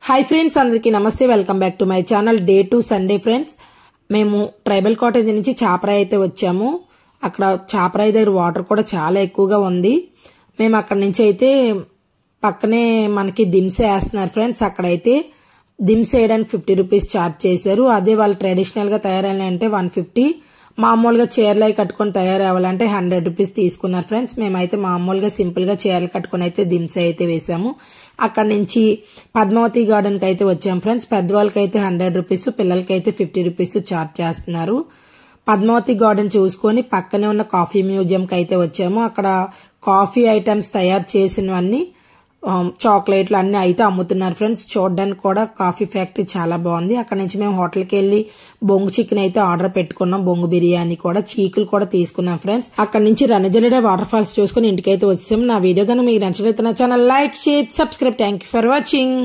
High friends अंदरिकी नमस्ते welcome back to my channel day two Sunday friends మేము tribal cottage నుంచి చాపరాయి అయితే వచ్చాము। అక్కడ చాపరాయి దగ్గర వాటర్ కూడా చాలా ఎక్కువగా ఉంది। మేము అక్కడ నుంచి అయితే పక్కనే మనకి దిమ్సే వేస్తున్నారు ఫ్రెండ్స్। అక్కడైతే దిమ్సే వేయడానికి 50 రూపాయస్ చార్జ్ చేశారు। అదే వాళ్ళు ట్రెడిషనల్ గా తయారయ్యాలంటే 150, మామూలుగా చీరలై కట్టుకొని తయారవ్వాలంటే 100 రూపాయస్ తీసుకున్నారు ఫ్రెండ్స్। మేమైతే మామూలుగా సింపుల్ గా చీరలు కట్టుకొని అయితే దిమ్సే అయితే వేసాము। అక్కడ నుంచి పద్మావతి గార్డెన్ కి అయితే వచ్చాం ఫ్రెండ్స్। పెద్దవాళ్ళకి అయితే 100 రూపాయస్, పిల్లలకి అయితే 50 రూపాయస్ చార్జ్ చేస్తున్నారు। పద్మావతి గార్డెన్ చూసుకొని పక్కనే ఉన్న కాఫీ మ్యూజియం కి అయితే వచ్చాము। అక్కడ కాఫీ ఐటమ్స్ తయారు చేసినవన్నీ చాక్లెట్లు అన్ని అయితే అమ్ముతున్నారు ఫ్రెండ్స్। చూడడానికి కూడా కాఫీ ఫ్యాక్టరీ చాలా బాగుంది। అక్కడ నుంచి మేము హోటల్కి వెళ్ళి బొంగు చికెన్ అయితే ఆర్డర్ పెట్టుకున్నాం, బొంగు బిర్యానీ కూడా, చీకులు కూడా తీసుకున్నాం ఫ్రెండ్స్। అక్కడ నుంచి రణజలిడే వాటర్ ఫాల్స్ చూసుకుని ఇంటికైతే వచ్చాము। నా వీడియో కనుక మీకు నచ్చినట్లయితే నా channel like, share, subscribe. Thank you for watching.